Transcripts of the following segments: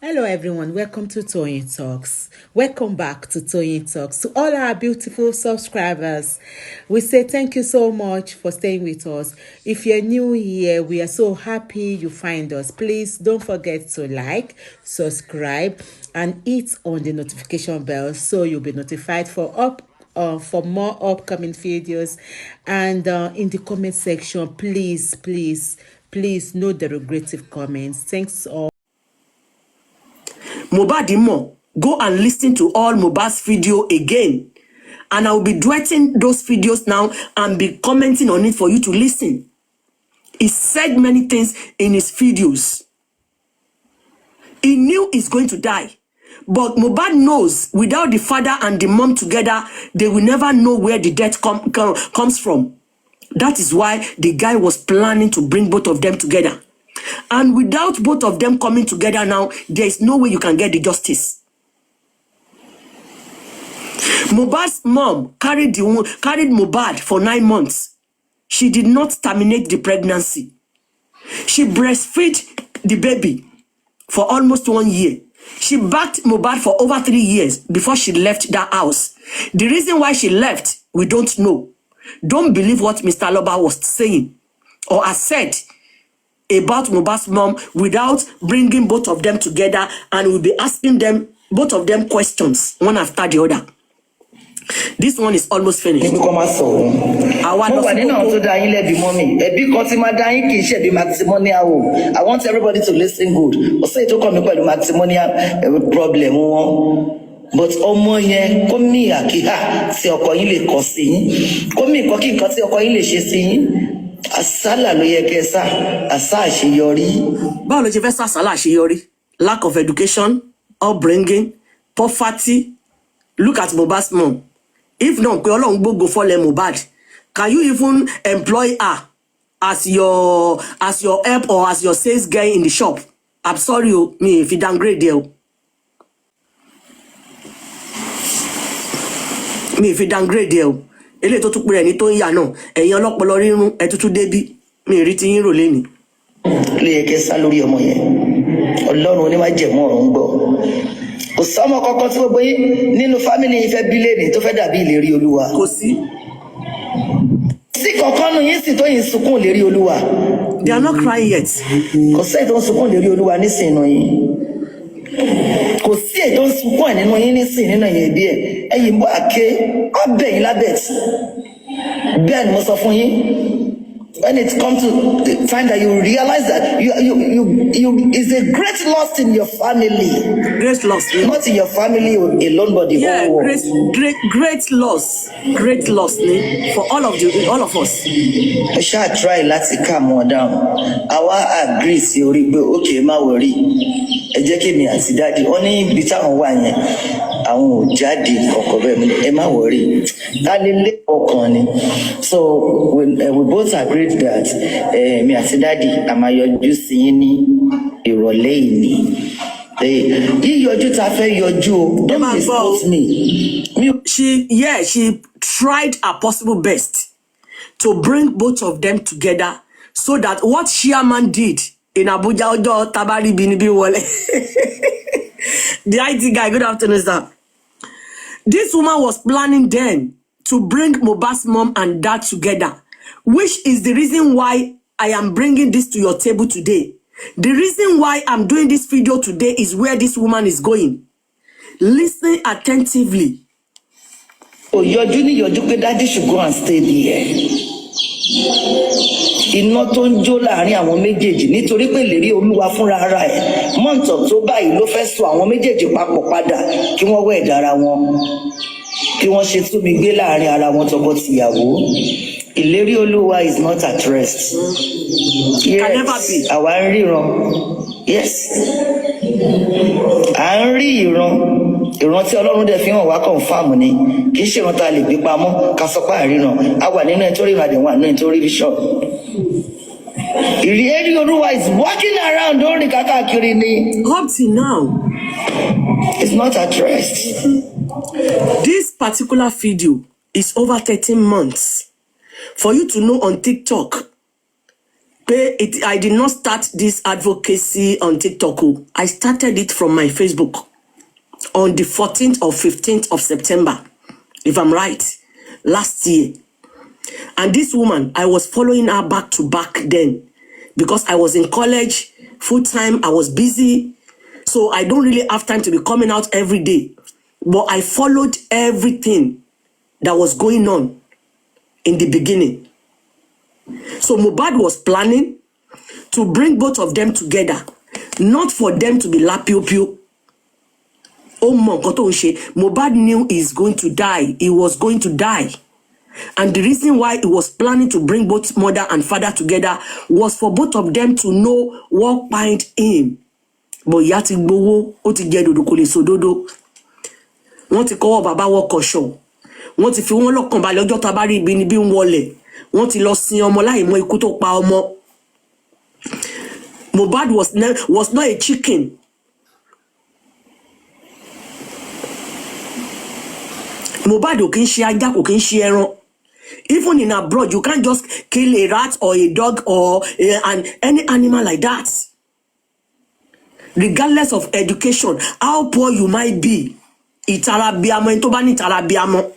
Hello everyone, welcome to Toyeen Talks. Welcome back to Toyeen Talks. To all our beautiful subscribers, we say thank you so much for staying with us. If you're new here, we are so happy you find us. Please don't forget to like, subscribe, and hit on the notification bell so you'll be notified for more upcoming videos. And in the comment section, please no derogative comments. Thanks all. Mohbad Mo, go and listen to all Mohbad's video again. And I will be duetting those videos now and be commenting on it for you to listen. He said many things in his videos. He knew he's going to die. But Mohbad knows without the father and the mom together, they will never know where the death comes from. That is why the guy was planning to bring both of them together. And without both of them coming together now, there is no way you can get the justice. Mohbad's mom carried Mohbad for 9 months. She did not terminate the pregnancy. She breastfed the baby for almost 1 year. She backed Mohbad for over 3 years before she left that house. The reason why she left, we don't know. Don't believe what Mr. Aloba was saying or has said about Mohbad's mom without bringing both of them together, and we'll be asking them, both of them, questions one after the other. This one is almost finished. I want everybody to listen good. Say to come matrimonial problem. But ọmọ yẹn kó mi àkíhà tí ọkọ yín lè kọ sí yín, kó mi nǹkan kí nǹkan tí ọkọ yín lè ṣe sí yín. Àsálà ló yẹ kẹ́ sá, àsá àṣeyọrí. Báwo ló ṣe fẹ́ sá àsálà àṣeyọrí? Lack of education, upbringing, poverty. Look at Mohbad's mom. If not, pé Ọlọ́run gbógo fọ́lẹ̀ Mohbad, can you even employ her as your help or as your sales guy in the shop? I'm sorry, me if you downgrade there. Me if you downgrade there. Ele tó tún pé ẹni tó ń yà náà, ẹ̀yin ọlọ́pọlọ rírun ẹ tútù débí, mi rí ti yín rò lẹ́ni. Lè kẹ́ sá lórí ọmọ yẹn. Ọlọ́run onímájẹ̀mú ọ̀run gbọ́. Kò sọ́mọ kankan tí gbogbo yín nínú fámìlì yín fẹ́ bí léèrè tó fẹ́ dàbí ìlérí Olúwa. Kò sí. Sí kankan nù yín sì tó yín sunkún ìlérí Olúwa. They are not crying yet. Kò sí ètò sunkún ìlérí Olúwa nísìnyí yín. Kò sí ètò sunkún ẹ̀ nínú yín nísìnyí nínú yẹn bí ẹ̀. Ẹ̀yin bọ́ àké ọbẹ̀ yín lábẹ́ tí. Bẹ́ẹ̀ ni mo sọ fún yín. When it comes to the time that you realize that you is a great loss in your family. Great loss. Yeah. Not in your family alone, but the whole world. Great loss. Great loss for all of us. I shall try láti calm her down. Àwa agree sí orí pé okay má worry. Ẹ jẹ́ kí mi àti daddy ó ní ibi táwọn wà yẹn. Àwọn ò jáde kọ̀kọ̀ bẹ́ẹ̀ mi ẹ má worry. Ta lè lé ọkàn ni. So we both agreed that mi àti daddy a máa yọjú sí yín ní ìrọ̀lẹ́ ìní. Yíyọjú ta fẹ́ yọjú o. Don't misquote me. She tried her possible best to bring both of them together so that what Chairman did in Abuja Ojo Tabari Binibi Wole. The IT guy, good afternoon, sir. This woman was planning then to bring Mohbad's mom and dad together, which is the reason why I am bringing this to your table today. The reason why I'm doing this video today is where this woman is going. Listen attentively. Oh, your junior, your daddy should go and stay there. Iná tó ń jó láàrin àwọn méjèèjì nítorí pé ìlérí Olúwa fúnra ara ẹ̀ month October yìí ló fẹ́ so àwọn méjèèjì papọ̀ padà kí wọ́n wẹ̀ dára wọn kí wọ́n ṣe túnmí gbé láàrin ara wọn tọkọ-tìyàwó. Ìlérí Olúwa is not at rest. Yes, àwa ń ríran. Yes, à ń rí ìran tí Ọlọ́run dẹ̀ fi hàn wá confirm ni kì í ṣe ìran tá a lè gbé pamọ́ ká sọ pé àríran a wà nínú ẹ̀ tó rí ìrìnàjò wà nínú ẹ̀ tó rí vision. Ìlérí Olúwa is walking around ó rìn káàkiri ni. Up till now, it's not at rest. This particular video is over 13 months. For you to know on TikTok, I did not start this advocacy on TikTok. I started it from my Facebook on the 14th or 15th of September, if I'm right, last year. And this woman, I was following her back to back then because I was in college full time. I was busy. So I don't really have time to be coming out every day. But I followed everything that was going on in the beginning. So Mohbad was planning to bring both of them together, not for them to be la pew pew. Oh my God, Mohbad knew he's going to die. He was going to die. And the reason why he was planning to bring both mother and father together was for both of them to know what bind him. But yati gbowo, ó ti jẹ dodo kò lè so dodo. Wọ́n ti kọ́wọ́ bàbá wọ kọ̀ṣọ́. Wọ́n ti fi wọ́n lọ́kàn balẹ̀ ọjọ́ tá bá rí ibi ni bí ń wọlé. Wọ́n ti lọ sin ọmọ láì mọ ikú tó pa ọmọ. Mohbad was not a chicken. Mohbad ò kì í ṣe ajá, kò kì í ṣe ẹran. Even in abroad, you can't just kill a rat or a dog or any animal like that. Regardless of education, how poor you might be, ìtarabiamọ ẹni tó bá ní ìtarabiamọ.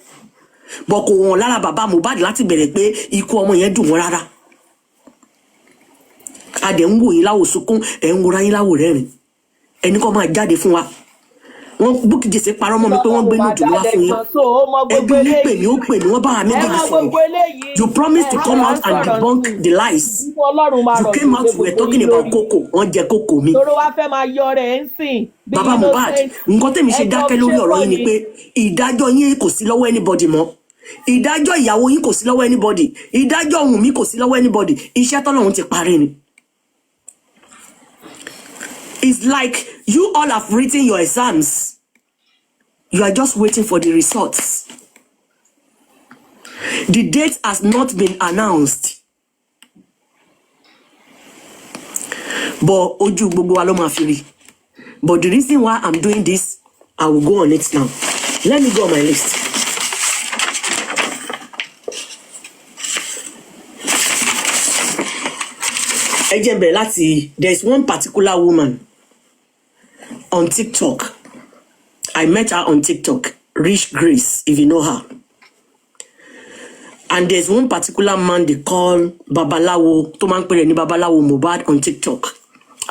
But kò wọ́n lára bàbá Mohbad láti bẹ̀rẹ̀ pé ikú ọmọ yẹn dùn wọ́n rárá. A dẹ̀ ń wò yín láwò sunkún, ẹ̀ ń wòra yín láwò rẹ́rìn. Ẹni kọ́ máa jáde fún wa. Wọ́n Bukky Jesse parọ́ mọ́ mi pé wọ́n gbé ní òjò wá fún yín. Ẹbí ní pè mí ó pè mí wọ́n bá wa méjèèjì sọ̀rọ̀. You promised to come out and debunk the lies. You came out, we were talking about Coco. Wọ́n jẹ Coco mi. Bàbá Mohbad, nǹkan tèmi ṣe dákẹ́ lórí ọ̀rọ̀ yín ni pé ìdájọ́ yín kò sí lọ́wọ́ anybody mọ́. Ìdájọ́ ìyàwó yín kò sí lọ́wọ́ anybody. Ìdájọ́ ohun mi kò sí lọ́wọ́ anybody. Iṣẹ́ tọ́lọ́run ti parí ni. It's like you all have written your exams. You are just waiting for the results. The date has not been announced. But ojú gbogbo wa ló máa fi rí. But the reason why I'm doing this, I will go on it now. Let me go on my list. There's one particular woman on TikTok. I met her on TikTok, Rich Grace, if you know her. And there's one particular man they call Babalawo, Tomankpere ni Babalawo Mohbad on TikTok.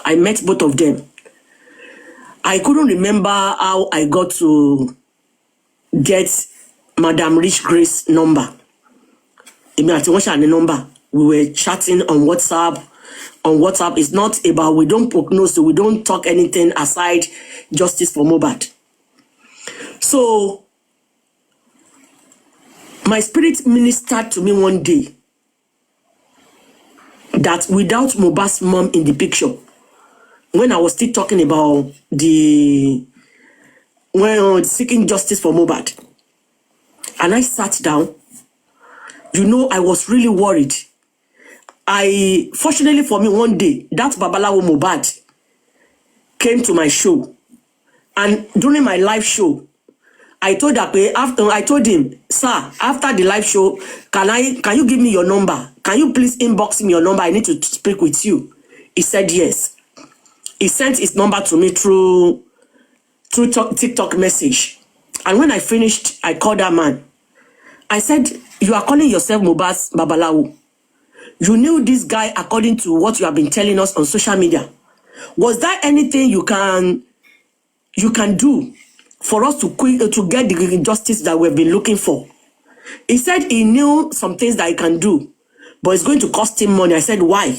I met both of them. I couldn't remember how I got to get Madam Rich Grace number. Number. We were chatting on WhatsApp. On WhatsApp, it's not about, we don't prognose, we don't talk anything aside justice for Mohbad. So, my spirit ministered to me one day that without Mohbad's mom in the picture, when I was still talking about seeking justice for Mohbad, and I sat down, I was really worried. Fortunately for me, one day, that Babalawo Mohbad came to my show. And during my live show, I told him, sir, after the live show, can you give me your number? Can you please inbox me your number? I need to speak with you. He said yes. He sent his number to me through TikTok message. And when I finished, I called that man. I said, you are calling yourself Mohbad's Babalawo. You knew this guy according to what you have been telling us on social media. Was there anything you can do for us to get the justice that we've been looking for? He said he knew some things that he can do, but it's going to cost him money. I said, why?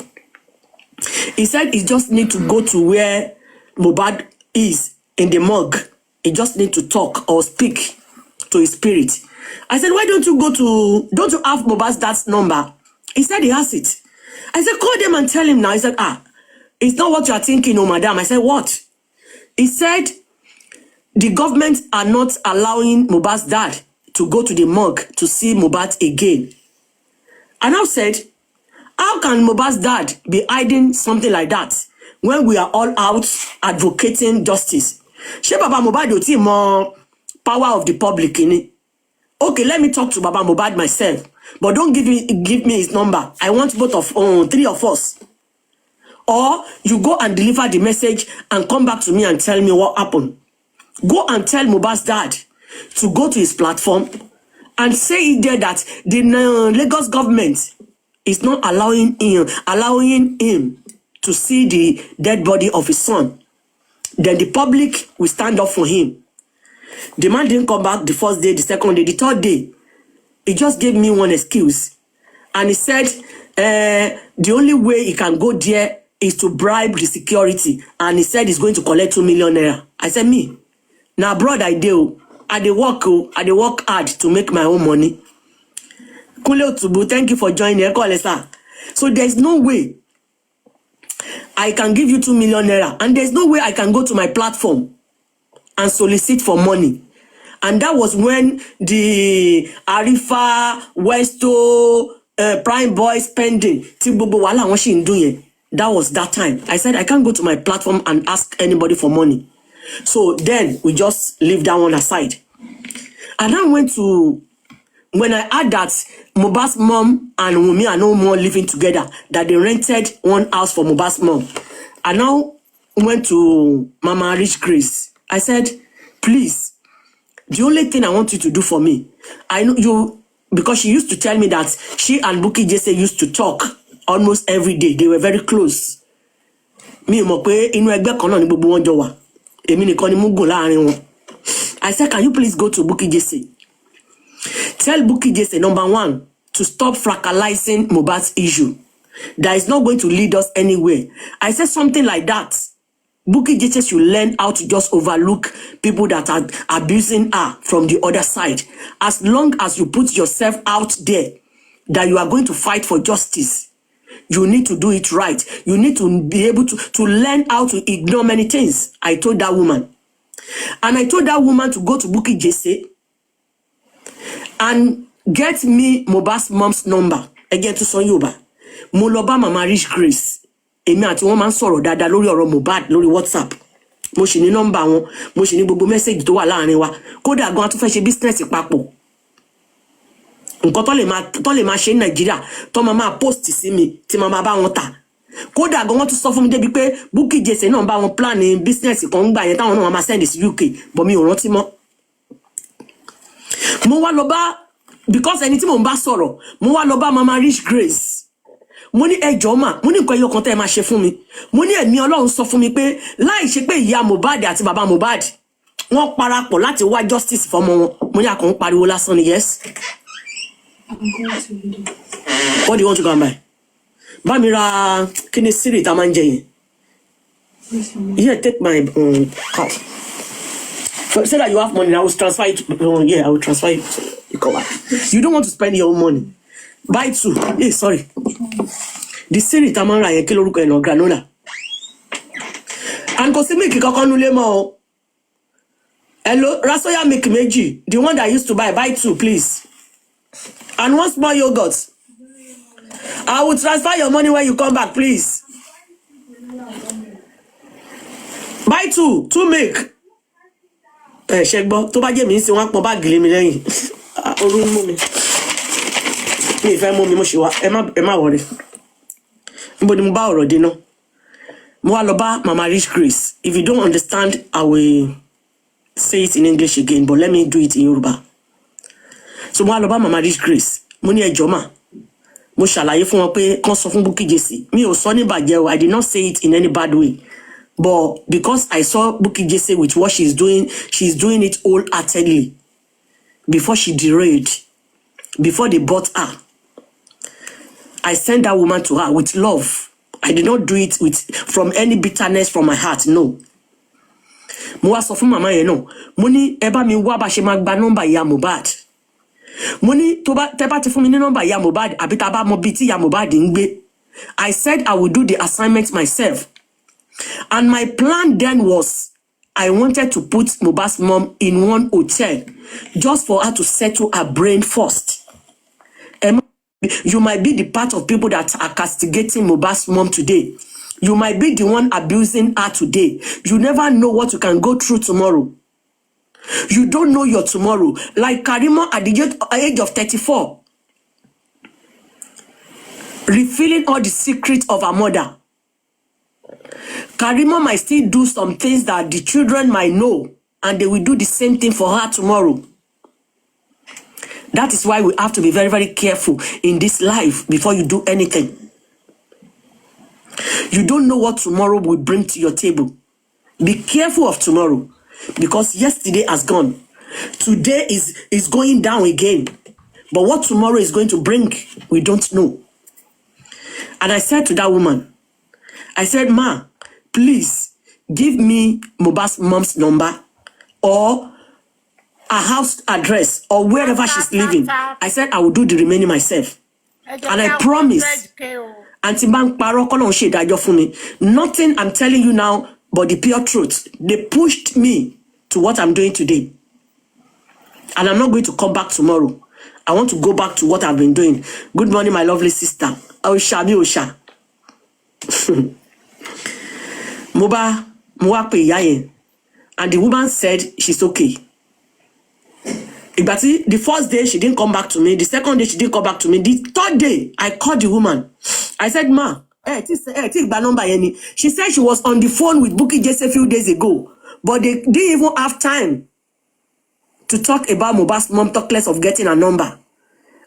He said he just need to go to where Mohbad is in the morgue. He just need to talk or speak to his spirit. I said, why don't you have Mohbad's dad's number? He said he has it. I said, call them and tell him now. He said, it's not what you are thinking, oh, madam. I said, what? He said, the government are not allowing Mohbad's dad to go to the morgue to see Mohbad again. And I said, how can Mohbad's dad be hiding something like that when we are all out advocating justice? She Baba Mohbad you see more power of the public in it. Okay, let me talk to Baba Mohbad myself. But don't give me his number. I want both of three of us or you go and deliver the message and come back to me and tell me what happened. Go and tell Mohbad's dad to go to his platform and say it there that the Lagos government is not allowing him to see the dead body of his son. Then the public will stand up for him. The man didn't come back the first day, the second day, the third day. He just gave me one excuse. And he said the only way he can go there is to bribe the security. And he said he's going to collect 2 million naira. I said, me, now abroad I do. I work hard to make my own money. Kule Otubu, thank you for joining. So there's no way I can give you 2 million naira. And there's no way I can go to my platform and solicit for money. And that was when the Arifa, Westo, Prime Boy spending, that was that time. I said, I can't go to my platform and ask anybody for money. So then we just leave that one aside. And I went to, when I heard that Mohbad's mom and Wunmi are no more living together, that they rented one house for Mohbad's mom. I now went to Mama Rich Grace. I said, please, the only thing I want you to do for me, I know you, because she used to tell me that she and Bukky Jesse used to talk almost every day. They were very close. Me mo pe inu egbe kan na ni gbogbo won jo wa. Èmi nìkan ni mo gùn láàrin wọn. I said, can you please go to Bukky Jesse? Tell Bukky Jesse, number one, to stop fracalizing Mohbad's issue. That is not going to lead us anywhere. I said something like that. Bukky Jesse should learn how to just overlook people that are abusing her from the other side. As long as you put yourself out there that you are going to fight for justice, you need to do it right. You need to be able to learn how to ignore many things. I told that woman. And I told that woman to go to Bukky Jesse and get me Mohbad's mom's number. Again to Sonyoba. Mo lọ bá Mama Rich Grace. Èmi àti wọn máa ń sọ̀rọ̀ dáadáa lórí ọ̀rọ̀ Mohbad lórí WhatsApp. Mo sì ní nọ́mbà wọn, mo sì ní gbogbo message tó wà láàrin wa. Kódà gan a tún fẹ́ ṣe business papọ̀. Nǹkan tó lè máa ṣe ní Nàìjíríà tó máa post sí mi tí máa bá wọn tà. Kódà gan wọ́n tún sọ fún mi débi pé Bukky Jesse náà bá wọn plan business kan gbà yẹn táwọn náà máa send sí UK, but mi ò rántí mọ́. Mo wá lọ bá, because ẹni tí mo ń bá sọ̀rọ̀, mo wá lọ bá Mama Rich Grace. Mo ní ẹjọ́ mà, mo ní nǹkan ẹyọ kan tẹ́ ẹ máa ṣe fún mi. Mo ní ẹ̀mí Ọlọ́run sọ fún mi pé láì ṣe pé ìyá Mohbad àti bàbá Mohbad wọ́n parapọ̀ láti wá justice fọ́mọ wọn. Mo ní àkàn pariwo lásán ni, yes. What do you want to go and buy? Bá mi ra kíni Siri tá máa ń jẹ yẹn. Yeah, take my card. Say that you have money, I will transfer it. Yeah, I will transfer it. You come back. You don't want to spend your own money. Buy two. Hey, sorry. The Siri tá máa ń ra yẹn kí lórúkọ ẹ̀ náà granola. And kò sí milk kankan nulẹ̀ mọ́ o. Hello, Rasoya milk méjì. The one that I used to buy two, please. And one small yogurt. I will transfer your money when you come back, please. Buy two milk. Ṣẹ́gbọ́ tó bá jẹ́ mi ń ṣe wọ́n pọ̀ báàgì lé mi lẹ́yìn. Orú ń mú mi. Mi ìfẹ́ mú mi mo ṣe wá. Ẹ má wọlé. Níbo ni mo bá ọ̀rọ̀ dé náà? Mo wá lọ bá Mama Rich Grace. If you don't understand, I will say it in English again, but let me do it in Yoruba. So mo wá lọ bá Mama Rich Grace. Mo ní ẹjọ́ mà. Mo ṣàlàyé fún wọn pé kán sọ fún Bukky Jesse. Mi ò sọ ní bàjẹ́ o. I did not say it in any bad way. But because I saw Bukky Jesse with what she's doing it wholeheartedly. Before she derailed, before they bought her, I sent that woman to her with love. I did not do it from any bitterness from my heart, no. Mo wá sọ fún màmá yẹn náà. Mo ní ẹ bá mi wá bá ṣe máa gba nọ́mbà ìyá Mohbad. Mo ní tẹ́ bá ti fún mi ní nọ́mbà ìyá Mohbad àbí tá bá mọ bí tí ìyá Mohbad ń gbé. I said I would do the assignment myself. And my plan then was I wanted to put Mohbad's mom in one hotel just for her to settle her brain first. You might be the part of people that are castigating Mohbad's mom today. You might be the one abusing her today. You never know what you can go through tomorrow. You don't know your tomorrow. Like Karimo at the age of 34. Revealing all the secrets of her mother. Karimo might still do some things that the children might know, and they will do the same thing for her tomorrow. That is why we have to be very, very careful in this life before you do anything. You don't know what tomorrow will bring to your table. Be careful of tomorrow, because yesterday has gone. Today is going down again. But what tomorrow is going to bring, we don't know. And I said to that woman, I said, ma, please give me Mohbad's mom's number or a house address or wherever she's living. I said I will do the remaining myself. And I promise. Auntie Bank Paro Kolon she dajo for me. Nothing I'm telling you now but the pure truth. They pushed me to what I'm doing today. And I'm not going to come back tomorrow. I want to go back to what I've been doing. Good morning, my lovely sister. Osha mi Osha. Moba Muape Yaye. And the woman said she's okay. But the first day she didn't come back to me. The second day she didn't come back to me. The third day I called the woman. I said, ma, take my number. She said she was on the phone with Bukky just a few days ago. But they didn't even have time to talk about Mohbad's mom, talk less of getting a number.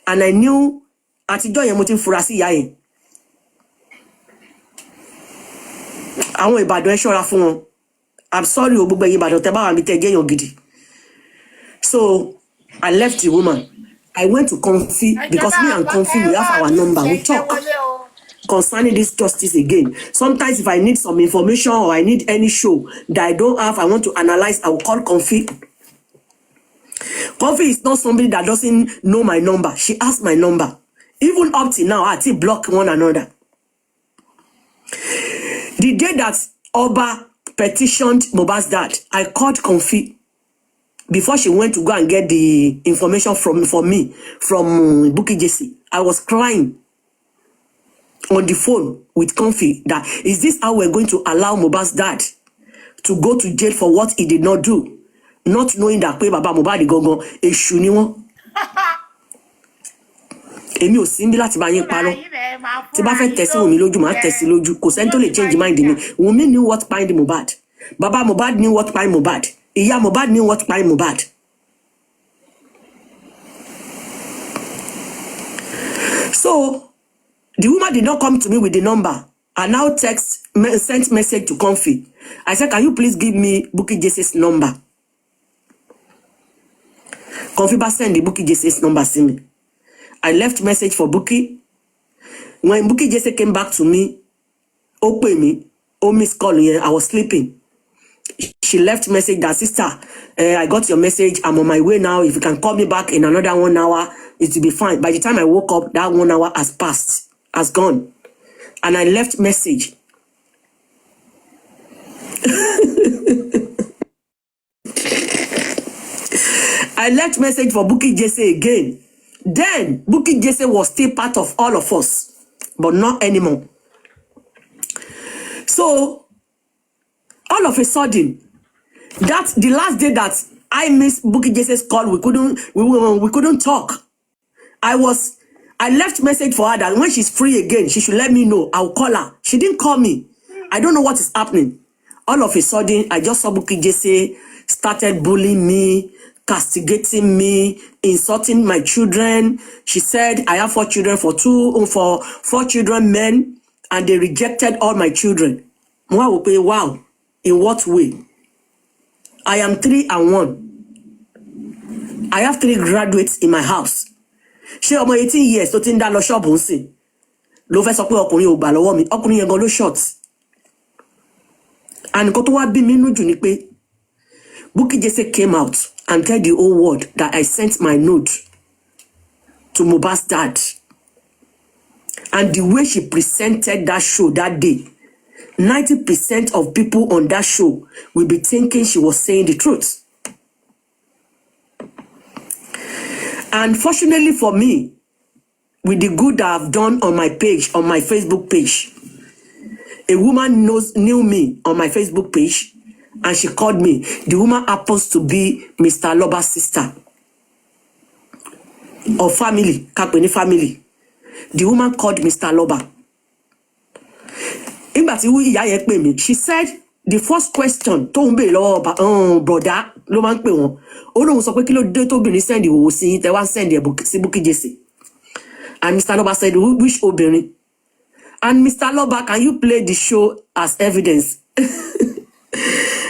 And I knew Atijo Yemutin Furasi Yaye. I want Ibadan Shora fun. I'm sorry, Obugbe Ibadan Teba and Bite Gen Gidi. So I left the woman. I went to Comfy because me and Comfy, we have our number. We talk concerning this justice again. Sometimes if I need some information or I need any show that I don't have, I want to analyze, I will call Comfy. Comfy is not somebody that doesn't know my number. She has my number. Even up till now, I still block one another. The day that Oba petitioned Mohbad's dad, I called Comfy before she went to go and get the information from me, from Bukky Jesse. I was crying on the phone with Comfy that, is this how we're going to allow Mohbad's dad to go to jail for what he did not do? Not knowing that Baba Mohbad Gogo is Shuniwo. Èmi ò sí níbí láti bá yín parọ́. Tí bá fẹ́ tẹ̀sí Wunmi lójú, máa tẹ̀sí lójú. Kò sẹ́ni tó lè change mind mi. Wunmi knew what bind Mohbad. Baba Mohbad knew what bind Mohbad. Iya Mohbad knew what bind Mohbad. So the woman did not come to me with the number. I now sent message to Comfy. I said, can you please give me Bukky Jesse's number? Comfy send the Bukky Jesse's number to me. I left message for Bukky. When Bukky Jesse came back to me, miss call, I was sleeping. She left message that, sister, I got your message. I'm on my way now. If you can call me back in another 1 hour, it will be fine. By the time I woke up, that 1 hour has passed, has gone. And I left message. I left message for Bukky Jesse again. Then Bukky Jesse was still part of all of us, but not anymore. So all of a sudden, that's the last day that I missed Bukky Jesse's call. We couldn't talk. I left message for her that when she's free again, she should let me know. I'll call her. She didn't call me. I don't know what is happening. All of a sudden, I just saw Bukky Jesse started bullying me, castigating me, insulting my children. She said I have 4 children for 4 children men, and they rejected all my children. Wow. In what way? I am 3 and 1. I have 3 graduates in my house. She ọmọ 18 years tó ti ń dá lọ shop nsin. Ló fẹ́ sọ pé ọkùnrin ò gbà lọ́wọ́ mi. Ọkùnrin yẹn gan ló short. And nǹkan tó wá bí mi nínú jù ni pé Bukky Jesse came out and tell the whole world that I sent my note to Mohbad's dad. And the way she presented that show that day, 90% of people on that show will be thinking she was saying the truth. And fortunately for me, with the good that I've done on my page, on my Facebook page, a woman knew me on my Facebook page, and she called me. The woman happens to be Mr. Loba's sister. Or family, Kapeni family. The woman called Mr. Loba. nígbà tí ìyá yẹn pè mí, she said the first question tó ń béèrè lọ́wọ́ broda ló máa ń pè wọ́n. Ó lóun sọ pé kí ló dé tóbìnrin send ìwòwò sí yín tẹ́ wá send ẹ̀ sí Bukky Jesse. And Mr. Loba said, which obìnrin? And Mr. Loba, can you play the show as evidence?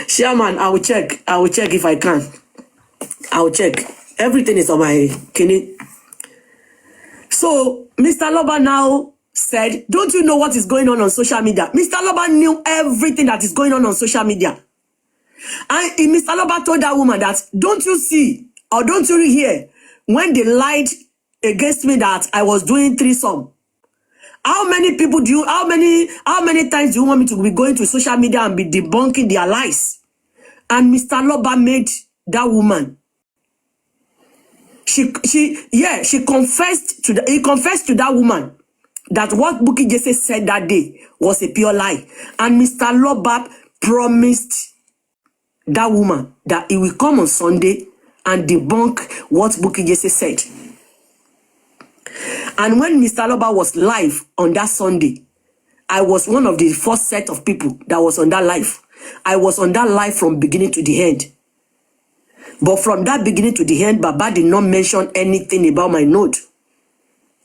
Chairman, I will check if I can. I will check. Everything is on my kidney. So Mr. Loba now said, don't you know what is going on social media? Mr. Loba knew everything that is going on social media. And Mr. Loba told that woman that, don't you see or don't you hear when they lied against me that I was doing threesome? How many people how many times do you want me to be going to social media and be debunking their lies? And Mr. Loba made that woman. He confessed to that woman that what Bukky Jesse said that day was a pure lie. And Mr. Loba promised that woman that he will come on Sunday and debunk what Bukky Jesse said. And when Mr. Loba was live on that Sunday, I was one of the first set of people that was on that live. I was on that live from beginning to the end. But from that beginning to the end, Baba did not mention anything about my note.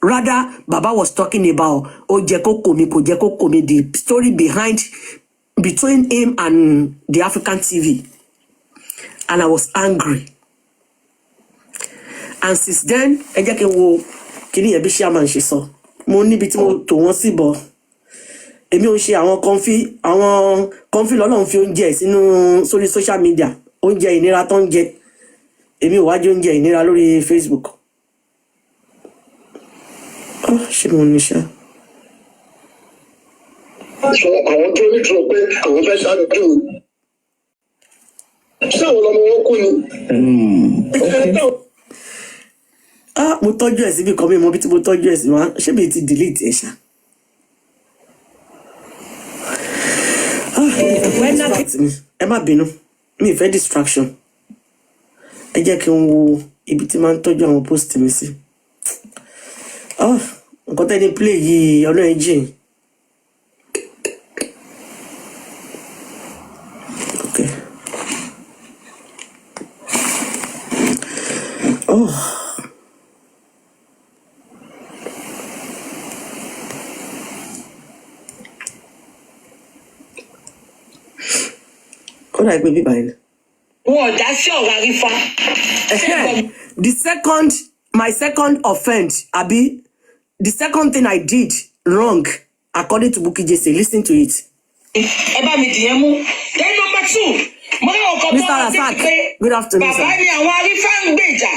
Rather, Baba was talking about the story between him and the African TV. And I was angry. And since then, kini ebi chairman she saw mo níbi tí mo tó wọ́n sí bọ̀ èmi ò ṣe àwọn confí lọ́lọ́run fi oúnjẹ sínú sórí social media oúnjẹ ìnira tó ń jẹ èmi ò wá jẹ oúnjẹ ìnira lórí Facebook. Ṣé mo ní ṣá. So àwọn tó ní tó pé àwọn fẹ́ ṣáájú ṣé àwọn ọmọ wọn kú ni. Mo tọ́jú ẹ̀ síbi kan mi mo bí tí mo tọ́jú ẹ̀ sí wá ṣé mi ti delete ẹ̀ ṣá. Ẹ má bínú mi ì fẹ́ distraction. Ẹ jẹ́ kí n wo ibi tí máa ń tọ́jú àwọn post mi sí. Nǹkan tẹ́ni play yìí ọ̀nà ẹ̀ jìn. Okay. Like baby buying. That's your Arifa. My second offense, Abi, the second thing I did wrong, according to Bukky Jesse, listen to it. Then number 2, Mr. Razak, good afternoon, sir. Baba ni àwọn Arifa ń gbèjà.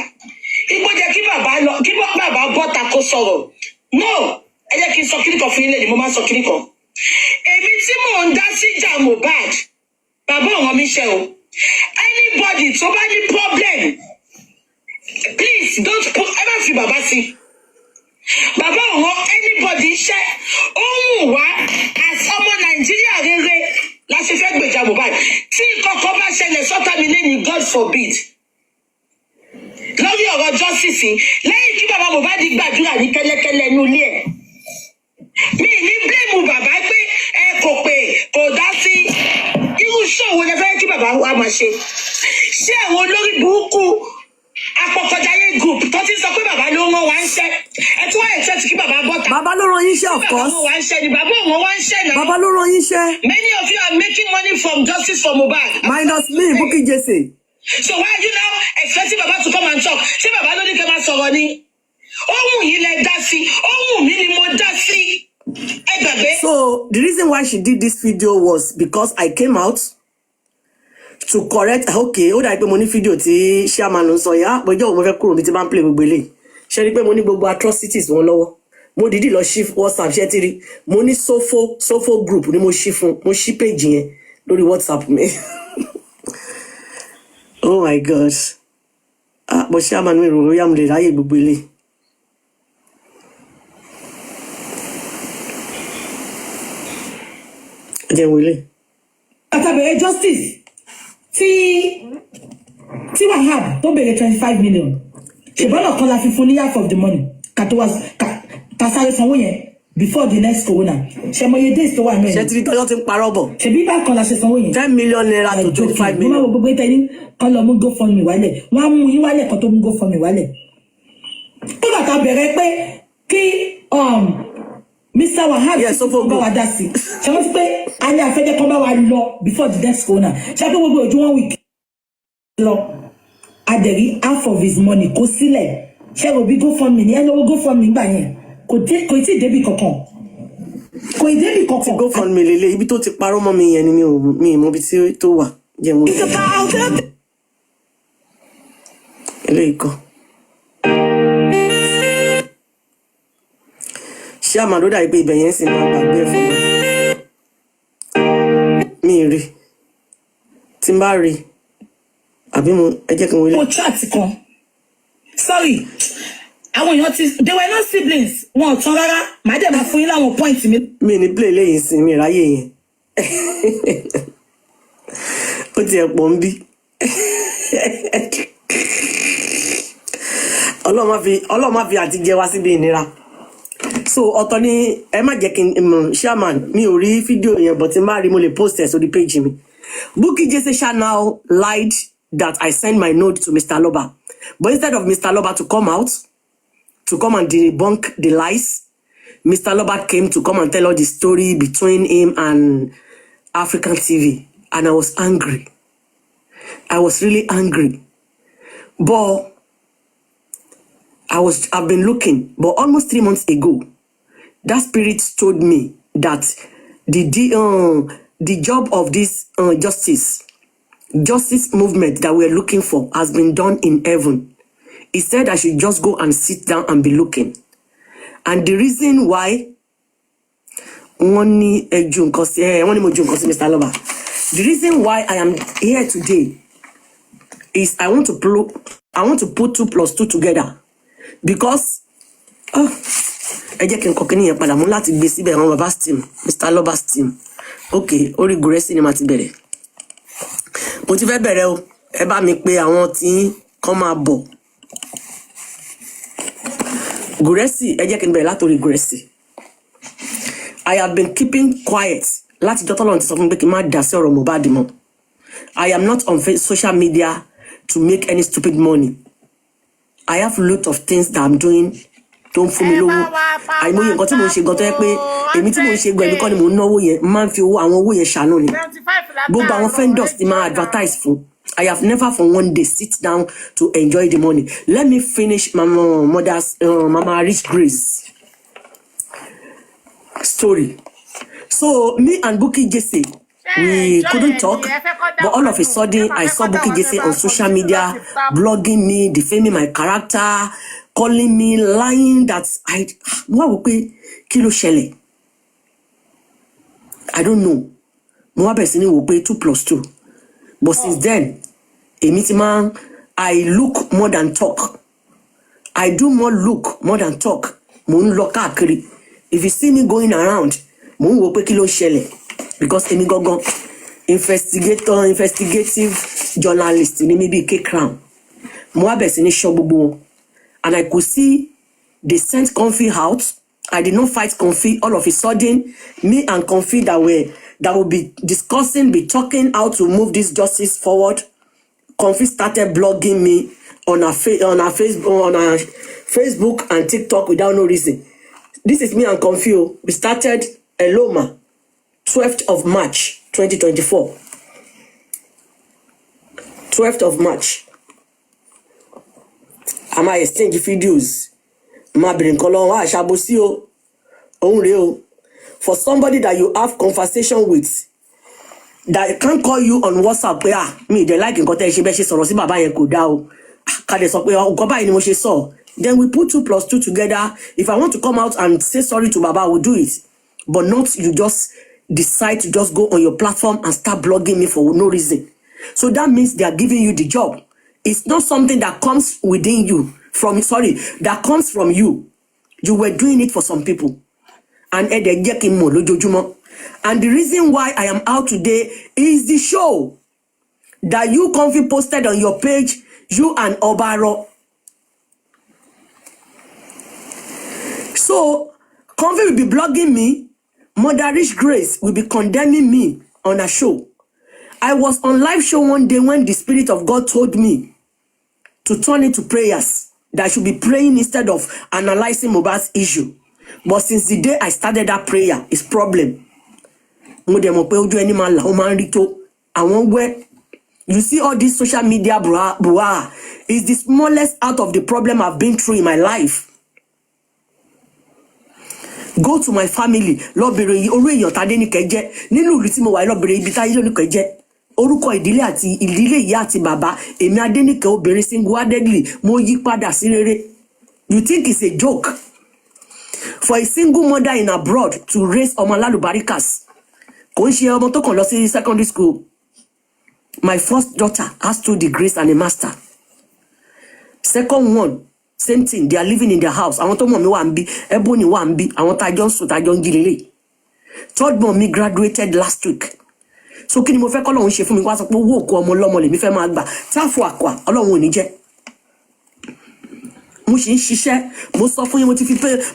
Ibo jẹ́ kí bàbá bọ́ta kó sọ̀rọ̀. No, ẹ jẹ́ kí n sọ kíní kan fún yín lẹ́yìn, mo máa sọ kíní kan. Èmi tí mò ń dá síjà Mohbad. Baba on mi ṣe o. Anybody tó bá ní problem, please don't put ever fi baba sí. Baba on anybody ṣe ohun wa as ọmọ Nàìjíríà rere la ṣe fẹ́ gbèjà Mohbad. Tí kọ́kọ́ bá ṣẹlẹ̀ sọ́tà mi lẹ́yìn God forbid. Lórí ọ̀rọ̀ justice lẹ́yìn kí baba Mohbad gbàdúrà ní kẹ́lẹ́kẹ́lẹ́ inú ilé ẹ̀. Mi ní blame baba pé kò dá sí. Irú wo lẹ fẹ́ kí bàbá wa máa ṣe? Ṣé àwọn olórí burúkú apọ̀kọjáyé group tó ti sọ pé bàbá ló rán wa ń ṣẹ́? Ẹ tún wá expect kí bàbá bọ́ta. Bàbá ló rán yín ṣẹ́, of course. Bàbá wa ń ṣẹ́ ni bàbá òun wá ń ṣẹ́ náà. Bàbá ló rán yín ṣẹ́. Many of you are making money from justice for Mohbad. Minus me, Bukky Jesse. So why are you now expecting bàbá to come and talk? Ṣé bàbá ló ní kẹ́ máa sọ̀rọ̀ ni? Ohun yìí lẹ dá sí, ohun mi ni mo dá sí. So the reason why she did this video was because I came out to correct. Okay, ó dàbí pé mo ní fídíò tí chairman ń sọ yá bọ́jọ́ mo fẹ́ kúrò mi tí bá ń play gbogbo eléyìí. Ṣé rí pé mo ní gbogbo atrocities wọn lọ́wọ́. Mo dìídì lọ ṣí WhatsApp ṣé ti rí. Mo ní Sofo group ni mo ṣí fún. Mo ṣí page yẹn lórí WhatsApp mi. Oh my God. But chairman mi rò ó yá mo lè ráyè gbogbo eléyìí. Jẹ́ wọlé. Àtàbẹ̀rẹ̀ justice tí Wahab tó bẹ̀rẹ̀ 25 million. Ṣùgbọ́n ọ̀kan la fi fún ní half of the money. Ká sáré sanwó yẹn. before the next corona. Ṣé mo ye days tó wà náà. Ṣé tí tọ́jọ́ ti ń parọ́ bọ̀. Ṣé bí bá kan la ṣe sanwó yẹn. 10 million naira to 25 million. Mo máa wo gbogbo ìtẹ́ni kan lọ mú GoFundMe wálẹ̀. Wọ́n á mú yín wálẹ̀ kan tó mú GoFundMe wálẹ̀. Nígbà tá a bẹ̀rẹ̀ pé kí Mr. Wahab bá wa dá sí. Ṣé wọ́n ti pé a ní àfẹ́jẹ́ kan bá wa lọ before the next corona. Ṣé pé gbogbo ojú 1 week lọ adẹ̀rí half of his money kó sílẹ̀. Ṣé o bí GoFundMe ní ẹni owó GoFundMe gbà yẹn? Kò tí ì débi kankan. Kò ì débi kankan. GoFundMe lélẹ̀ ibi tó ti parọ́ mọ́ mi yẹn ni mi ì mọ ibi tí tó wà jẹun. Eléyìí kan. Ṣé àmàdódà ìpè ibẹ̀ yẹn sì máa gbàgbé fún mi rí tí n bá rí àbí mo ẹ jẹ́ kí n wọlé. Mo chat kan sorry àwọn èèyàn ti they were not siblings wọn ò tán rárá màá dẹ̀ máa fún yín láwọn point mi ní play lẹ́yìn sí mi ráyè yẹn ó ti ẹ̀ pọ̀ ń bí ọlọ́run má fi àti jẹ wá síbi ìnira. So ọ̀tọ̀ ni ẹ má jẹ́ kí n chairman mi ò rí fídíò yẹn but má rí mo lè post ẹ̀ sórí page mi. Bukky Jesse Channel lied that I sent my note to Mr. Aloba, but instead of Mr. Aloba to come out to come and debunk the lies, Mr. Aloba came to come and tell all the story between him and African TV, and I was angry. I was really angry, but I've been looking, but almost 3 months ago, that spirit told me that the job of this justice movement that we're looking for has been done in heaven. He said I should just go and sit down and be looking. And the reason why Mr. Aloba, the reason why I am here today is I want to put 2 plus 2 together. Because ẹ jẹ́ kí n kọ́kí nìyẹn padà mú láti gbé síbẹ̀ àwọn bàbá steam Mr. Aloba steam ok orí Gúrẹ́sì ni màá ti bẹ̀rẹ̀ mo ti fẹ́ bẹ̀rẹ̀ o ẹ bá mi pé àwọn tí kàn máa bọ̀ Gúrẹ́sì ẹ jẹ́ kí n bẹ̀rẹ̀ látòrí Gúrẹ́sì. I have been keeping quiet láti jọ́ tọ́lọ́run ti sọ fún mi pé kí n má dá sí ọ̀rọ̀ Mohbad mọ́. I am not on social media to make any stupid money. I have a lot of things that I'm doing. Don't fún mi lówó. Àìmọye nǹkan tí mo ń ṣe gan tó yẹ pé èmi tí mo ń ṣe gan èmi kọ́ ni mo ń náwó yẹn máa ń fi àwọn owó yẹn ṣàánú ni. Gbogbo àwọn vendors ti máa advertise fún. I have never for one day sit down to enjoy the money. Let me finish Mama Rich Grace story. So me and Bukky Jesse, we couldn't talk, but all of a sudden I saw Bukky Jesse on social media blogging me, defaming my character, calling me, lying that I kilo shele. I don't know. Mo person will pay 2 plus 2. But since then, I look more than talk. I do more look more than talk. If you see me going around, mo wo pe kilo shele. Because emi gogo investigative journalist ni maybe K Crown. Mo abesi ni show gbogbo. And I could see they sent Comfy out. I did not fight Comfy. All of a sudden, me and Comfy that will be discussing, be talking how to move this justice forward. Comfy started blogging me on her Facebook and TikTok without no reason. This is me and Comfy. We started Eloma, 12th of March, 2024. 12th of March. Am I exchange videos? For somebody that you have conversation with, that can call you on WhatsApp, me they like then we put 2 plus 2 together. If I want to come out and say sorry to Baba, I will do it. But not you just decide to just go on your platform and start blogging me for no reason. So that means they are giving you the job. It's not something that comes within you, that comes from you. You were doing it for some people. And the reason why I am out today is the show that you Comfy posted on your page, you and Obaro. So Comfy will be blogging me. Mother Rich Grace will be condemning me on a show. I was on live show one day when the Spirit of God told me to turn it to prayers, that I should be praying instead of analyzing Mohbad's issue. But since the day I started that prayer, it's problem. You see all this social media brouhaha is the smallest out of the problem I've been through in my life. Go to my family, lobere oru eyan Tadenike je nínú ìlú tí mo wà lobere ibi Tadenike je orúkọ ìdílé àti ìdílé ìyá àti bàbá èmi Adenike obìnrin single-handedly mo yí padà sí rere. You think it's a joke for a single mother in abroad to raise ọmọ alálùbáríkàs? Kò ń ṣe ọmọ tó kàn lọ sí secondary school. My first daughter has 2 degrees and a master. Second one, same thing. They are living in their house. I want to mommy wambi, Ebony wambi. I want Tajon so Tajon gilele. Third born me graduated last week. So kini mo fẹ́ kọ́ lọ́hun ṣe fún mi wá sọ pé wo ko ọmọ lọ́mọ lè mi fẹ́ máa gbà. Ta fu akwa, Ọlọ́run ò ní jẹ́. Mo ṣe ń ṣiṣẹ́, mo sọ fún yín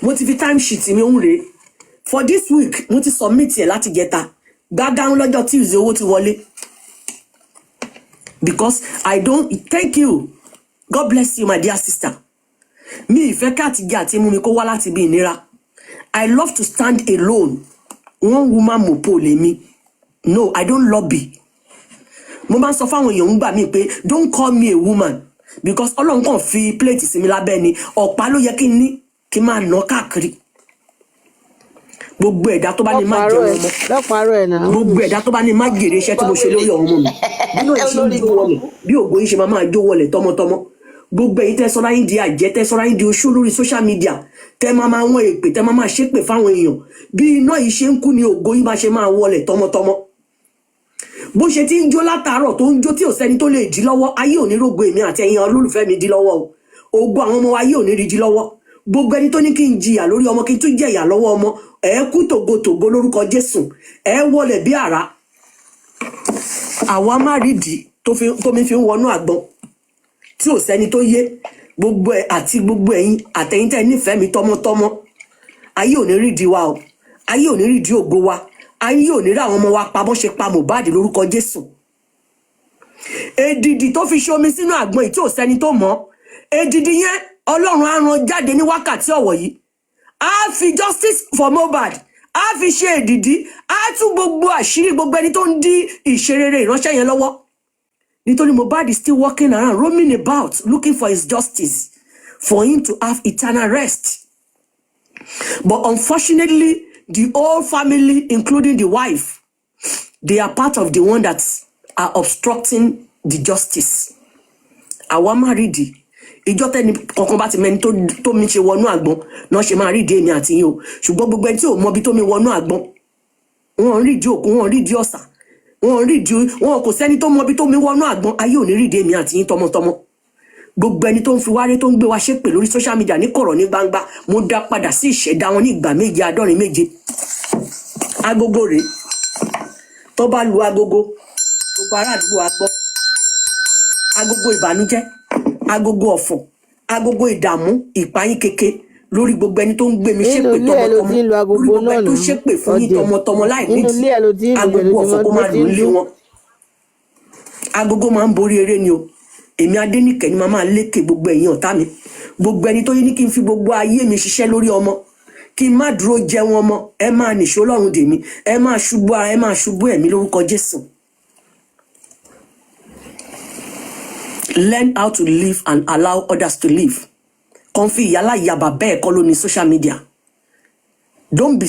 mo ti fi time sheet mi ń rè. For this week, mo ti submit ẹ láti jẹta. Gaga lọ́jọ́ Tuesday owó ti wọlé. Because I don't thank you. God bless you, my dear sister. Me ìfẹ́ káàtì jẹ́ àti mú mi kó wá láti bí ìnira. I love to stand alone. One woman mopo lè mi. No, I don't lobby. Mo máa ń sọ fáwọn èèyàn ń gbà mí pé don't call me a woman because Ọlọ́run kàn fi plate sí mi lábẹ́ ni ọ̀pá ló yẹ kí n ní kí n máa nà káàkiri. Gbogbo ẹ̀dá tó bá ní má jẹ ọmọ. Gbogbo ẹ̀dá tó bá ní má jèrè iṣẹ́ tí mo ṣe lórí ọmọ mi. Bí náà ṣe ń jó wọlé bí ògo yín ṣe máa jó wọlé tọmọtọmọ. Gbogbo ẹ̀yin tẹ́ sọ́ra yín di àjẹ́ tẹ́ sọ́ra yín di oṣó lórí social media tẹ́ máa wọ́n èpè tẹ́ máa ṣépè fáwọn èèyàn bí iná yìí ṣe ń kú ni ògo yín bá ṣe máa wọlé tọmọtọmọ. Bó ṣe ti ń jó látàárọ̀ tó ń jó tí ò sẹ́ni tó lè dí lọ́wọ́ ayé ò ní rògo èmi àti ẹ̀yin olólùfẹ́ mi dí lọ́wọ́ o. Ògo àwọn ọmọ ayé ò ní rí dí lọ́wọ́. Gbogbo ẹni tó ní kí n jìyà lórí ọmọ kí n tún jẹ̀yà lọ́wọ́ ọmọ ẹ kú tògótògó lórúkọ Jésù ẹ wọlé bí àrá. Àwa má rídìí tó mi fi ń wọnú àgbọn tí ò sẹ́ni tó yé gbogbo ẹ àti gbogbo ẹ̀yin àtẹ̀yin tẹ́ nífẹ̀ẹ́ mi tọmọtọmọ ayé ò ní rídìí wa o ayé ò ní rídìí ògo wa ayé ò ní rí àwọn ọmọ wa pa bó ṣe pa Mohbad lórúkọ Jésù. Èdìdì tó fi ṣomi sínú àgbọn yìí tí ò sẹ́ni tó mọ̀ èdìdì yẹn Ọlọ́run á rán jáde ní wákàtí ọ̀wọ̀ yìí á fi justice for Mohbad á fi ṣe èdìdì á tú gbogbo àṣírí gbogbo ẹni tó ń dí ìṣerere ìránṣẹ́ yẹn lọ́wọ́. Nítorí Mohbad is still walking around, roaming about, looking for his justice, for him to have eternal rest. But unfortunately, the whole family, including the wife, they are part of the one that are obstructing the justice. Àwa máa rídìí. Ìjọ tẹ́ni kankan bá ti mẹ́ni tó mi ṣe wọnú àgbọn, náà ṣe máa rídìí èmi àti yín o. Ṣùgbọ́n gbogbo ẹni tí ò mọ bí tó mi wọnú àgbọn, wọ́n rídìí òkú, wọ́n rídìí ọ̀sà. Wọn kò sẹ́ni tó mọ bí tó mi wọnú àgbọn ayé ò ní rídìí èmi àti yín tọmọtọmọ. Gbogbo ẹni tó ń fi wáré tó ń gbé wa ṣépè lórí social media ní kọ̀rọ̀ ní gbangba mo dá padà sí ìṣẹ̀dá wọn ní ìgbà 7 agogo rèé tó bá lu agogo gbogbo ará àdúgbò á gbọ́ agogo ìbànújẹ́ agogo ọ̀fọ̀ agogo ìdààmú ìpayín keke lórí gbogbo ẹni tó ń gbé mi ṣépè tọmọtọmọ lórí gbogbo ẹni tó ṣépè fún yín tọmọtọmọ láì nídìí agogo ọ̀fọ̀ kó máa lù ú lé wọn. Agogo máa ń borí eré ni o. Èmi Adéníkẹ́ ni màmá lékè gbogbo ẹ̀yin ọ̀tá mi. Gbogbo ẹni tó yẹ ní kí n fi gbogbo ayé mi ṣiṣẹ́ lórí ọmọ. Kí n má dúró jẹun ọmọ. Ẹ máa nìṣó lọ́rùn dèmi. Ẹ máa ṣubú ara ẹ máa ṣubú ẹ̀mí lórúkọ Jésù. Learn how to live and allow others to live. Comfy yala yaba bẹ́ẹ̀ kọ́ ló ní social media. Don't be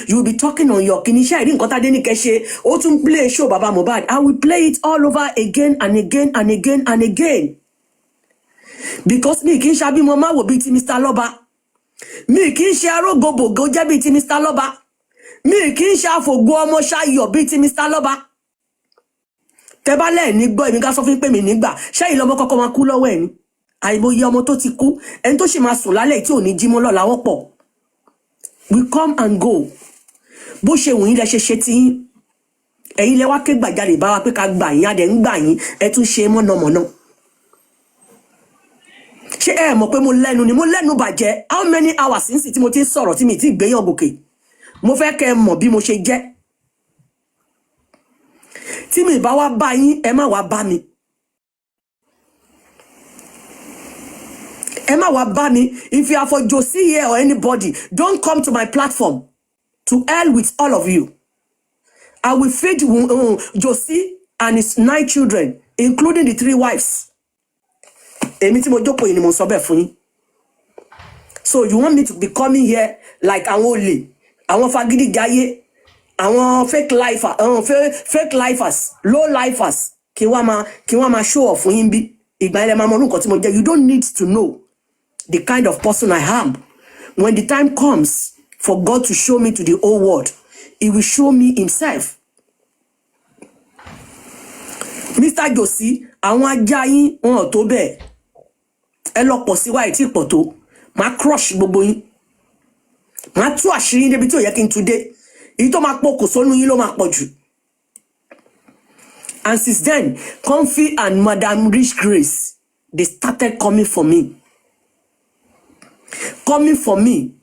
you will be talking on your kinisha I didn't got Adenike ṣe ó tún play show Baba Mohbad. I will play it all over again and again and again and again. Because mi kì í ṣe abímọ máa wò bíi ti Mr. Loba. Mi kì í ṣe arógbogbògo jẹ́ bíi ti Mr. Loba. Mi kì í ṣe àfògo ọmọ ṣayọ̀ bíi ti Mr. Loba. Tẹ́ bá lẹ́ẹ̀ ní gbọ́ èmi ká sọ fún pé mi nígbà ṣé ìlọ́mọ kọ́kọ́ máa kú lọ́wọ́ ẹ̀ ni. Àìmọye ọmọ tó ti kú ẹni tó ṣe máa sùn lálẹ́ tí ò ní jí mọ́ lọ́la wọ́pọ̀. We come and go. Bó ṣe wù yín lẹ ṣe tí yín. Ẹ̀yin lẹ wá ké gbàjarè bá wa pé ká gbà yín adẹ̀ ń gbà yín ẹ tún ṣe mọ̀nàmọ́ná. ṣé ẹ mọ̀ pé mo lẹ́nu ni mo lẹ́nu bàjẹ́ how many hours since tí mo ti ń sọ̀rọ̀ tí mi ti gbéyàn gòkè mo fẹ́ kẹ́ mọ̀ bí mo ṣe jẹ́ tí mi bá wá bá yín ẹ má wá bá mi ẹ má wá bá mi if you are for Josie here or anybody don't come to my platform to hell with all of you. I will feed Josie and his 9 children including the 3 wives. Èmi tí mo jókòó yìí ni mo sọ bẹ́ẹ̀ fún yín. So you want me to be coming here like àwọn olè, àwọn fagídí jayé, àwọn fake lifers, low lifers kí wọ́n máa show off fún yín bí ìgbà ilẹ̀ máa mọ nǹkan tí mo jẹ́. You don't need to know the kind of person I am. When the time comes for God to show me to the whole world, He will show me Himself. Mr. Josie, àwọn ajá yín wọn tó bẹ́ẹ̀. Ẹ lọ pọ̀ sí wa tí pọ̀ tó. Máa crush gbogbo yín. Máa tú àṣírí débi tí ó yẹ kí n tú dé. Èyí tó máa pọ̀ kò sónú yín ló máa pọ̀ jù. And since then, Comfy and Madam Rich Grace, they started coming for me. Coming for me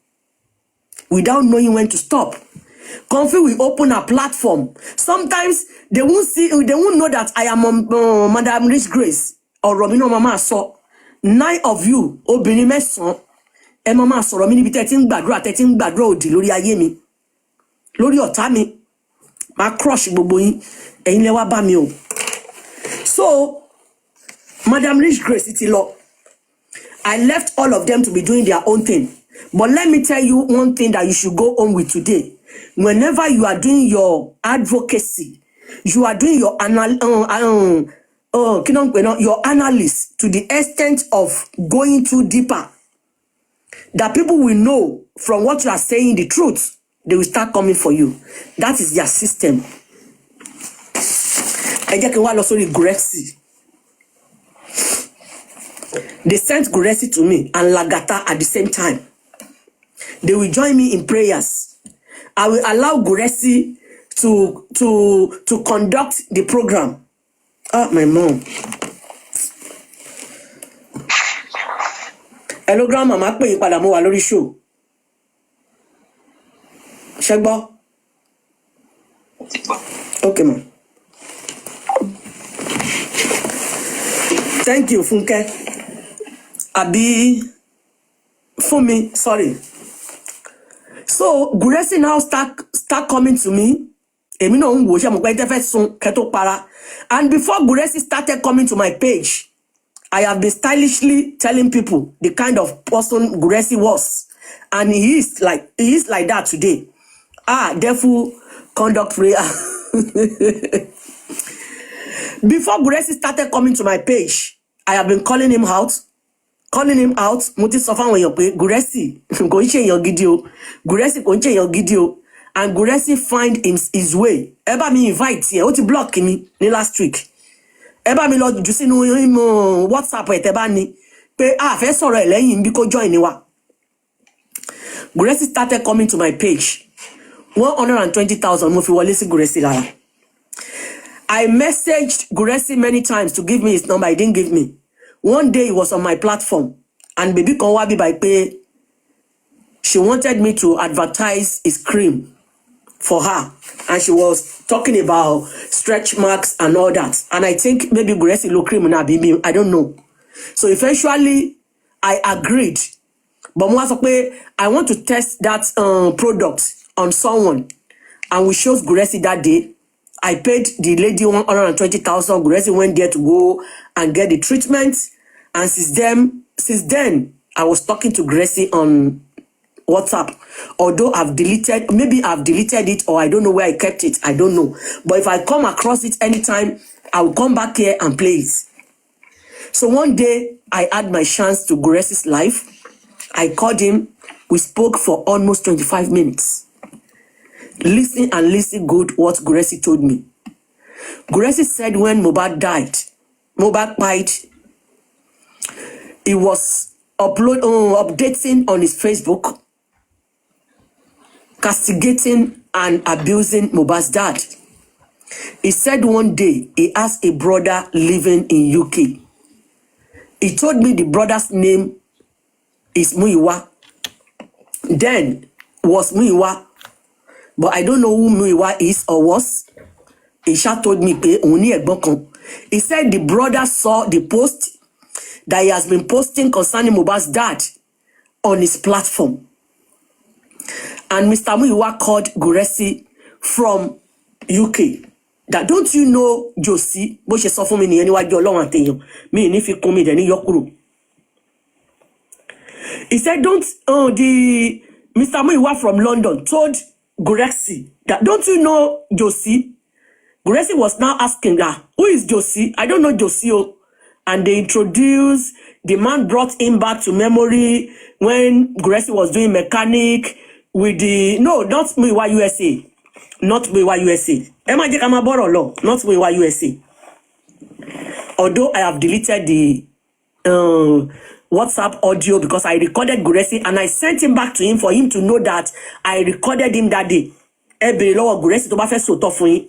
without knowing when to stop. Comfy will open a platform. Sometimes they won't know that I am Madam Rich Grace or Romino Mama so 9 of you obìnrin mẹ́sàn ẹ mama sọ̀rọ̀ mi níbi tẹ́ ti ń gbàdúrà òdì lórí ayé mi lórí ọ̀tá mi ma crush gbogbo yín ẹ̀yin lẹ wá bá mi o. So Madam Rich Grace ti lọ. I left all of them to be doing their own thing. But let me tell you one thing that you should go on with today. Whenever you are doing your advocacy, you are doing your your analysis to the extent of going too deeper, that people will know from what you are saying the truth, they will start coming for you. That is their system. Guresi. They sent Guresi to me and Lagata at the same time. They will join me in prayers. I will allow Guresi to conduct the program. My mom. Hello, grandma. Ma pe ipada mo wà lórí show. Ṣé okay, ma. Thank you, Funke. Abi, Fumi, sorry. So Guresi now start coming to me. And before Guresi started coming to my page, I have been stylishly telling people the kind of person Guresi was, and he is like that today. Therefore, conduct prayer. Before Guresi started coming to my page, I have been calling him out. Muti sofa when you pay Guresi, go change your video. Guresi go change your video, and Guresi find his way. Eba me invite here. What you block me last week? Eba me Lord you see no WhatsApp eba ni pe fe sọ̀rọ̀ lẹ́yìn bí kò join ni wa. Guresi started coming to my page. 120,000 mo fi wọlé sí Guresi lára. I messaged Guresi many times to give me his number. He didn't give me. One day he was on my platform and baby kan wá bí by pay. She wanted me to advertise his cream for her, and she was talking about stretch marks and all that. And I think maybe Guresi low cream na baby, I don't know. So eventually I agreed. But I want to test that product on someone, and we chose Guresi that day. I paid the lady 120,000. Guresi went there to go and get the treatment. And since then, I was talking to Guresi on WhatsApp. Although maybe I've deleted it, or I don't know where I kept it. I don't know. But if I come across it anytime, I will come back here and play it. So one day, I had my chance to Guresi's life. I called him. We spoke for almost 25 minutes. Listen good what Guresi told me. Guresi said when Mohbad died, he was updating on his Facebook, castigating and abusing Mohbad's dad. He said one day he asked a brother living in UK. He told me the brother's name is Muiwa. Then was Muiwa. But I don't know who Muiwa is or was. Isha told me, he said the brother saw the post that he has been posting concerning Mohbad's dad on his platform. And Mr. Muiwa called Guresi from UK. That don't you know Josie? Bó ṣe sọ fún mi nìyẹn níwájú Ọlọ́run àtèyàn. Mi ní fi kún mi dẹ̀ ní yọkúrò. He said, the Mr. Muiwa from London told Guresi that don't you know Josie? Guresi was now asking her, who is Josie? I don't know Josie. And they introduced, the man brought him back to memory when Guresi was doing mechanic with the, no, not Muiwa USA. Not Muiwa USA. Not Muiwa USA. Although I have deleted the WhatsApp audio because I recorded Guresi and I sent him back to him for him to know that I recorded him that day. Guresi tó bá fẹ́ sòótọ́ fún yín.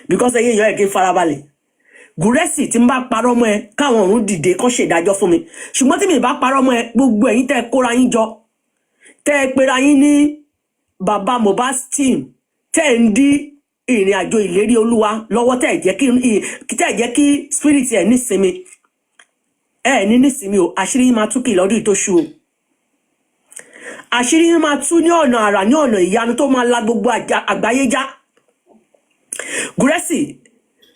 Because ẹ̀yin yọ ẹ̀gẹ́ farabalẹ̀. Guresi tí ń bá parọ́ mọ́ ẹ káwọn ọ̀run dìde kó ṣe ìdájọ́ fún mi. Ṣùgbọ́n tí mi bá parọ́ mọ́ ẹ gbogbo ẹ̀yin tẹ́ kóra yín jọ. Tẹ́ pera yín ní Baba Mohbad's team. Tẹ́ ń dí ìrìn àjò ìlérí Olúwa lọ́wọ́ tẹ́ jẹ́ kí spirit ẹ̀ nísinmi. Ẹ ní nísinmi o, àṣírí yín máa tú kí lọ́dún tó ṣú o. Àṣírí yín máa tú ní ọ̀nà àrà ní ọ̀nà ìyanu tó máa la gbogbo àgbáyé já. Guresi,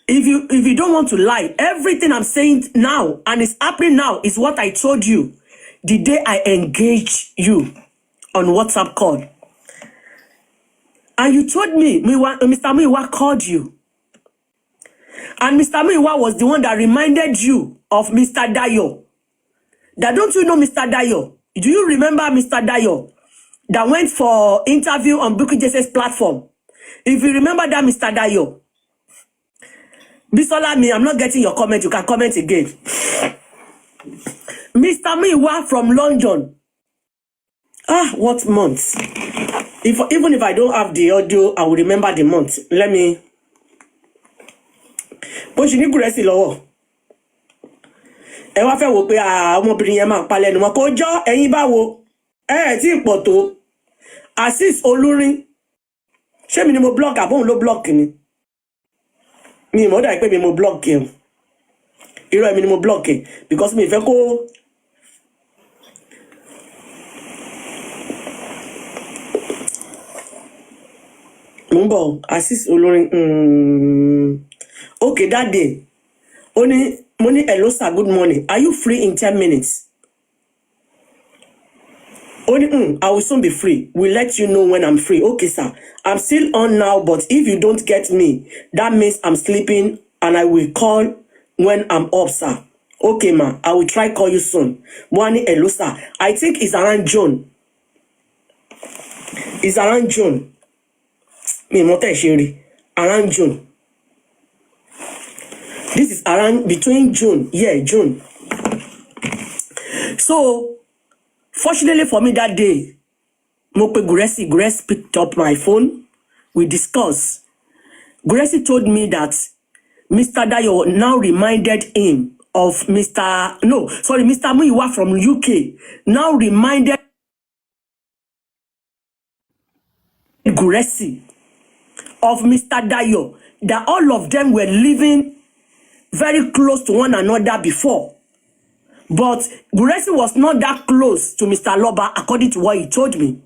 if you don't want to lie, everything I'm saying now and it's happening now is what I told you the day I engaged you on WhatsApp call. And you told me, Mr. Muiwa called you. And Mr. Muiwa was the one that reminded you of Mr. Dayo. That don't you know Mr. Dayo? Do you remember Mr. Dayo that went for interview on Bukky Jese's platform? If you remember that Mr. Dayo, Bisola, I'm not getting your comment. You can comment again. Mr. Muiwa from London. What month? Even if I don't have the audio, I will remember the month. Let me. But you need Guresi lọ́wọ́. Ẹ wá fẹ́ wò pé ọmọbìnrin yẹn máa palẹ̀ nù mọ́ kó jọ́ ẹ̀yin báwo. Tí pọ̀ tó. Azeez Olúrin. Ṣé mi ni mo block àbóhùn ló block ni? Mi mọ̀ dà pé mi mo block ẹ̀. Irọ́ mi ni mo block ẹ̀ because mi fẹ́ kó Mumbo, Azeez Olúrin. Okay, that day. Money, hello sir, good morning. Are you free in 10 minutes? I will soon be free. We'll let you know when I'm free. Okay, sir. I'm still on now, but if you don't get me, that means I'm sleeping and I will call when I'm up, sir. Okay, ma. I will try call you soon. Money, hello sir. I think it's around June. It's around June. Around June. This is around between June. Yeah, June. So, fortunately for me that day, Guresi picked up my phone. We discussed. Guresi told me that Mr. Dayo now reminded him of Mr. Muiwa from UK. Now reminded Guresi of Mr. Dayo, that all of them were living very close to one another before. But Guresi was not that close to Mr. Aloba, according to what he told me.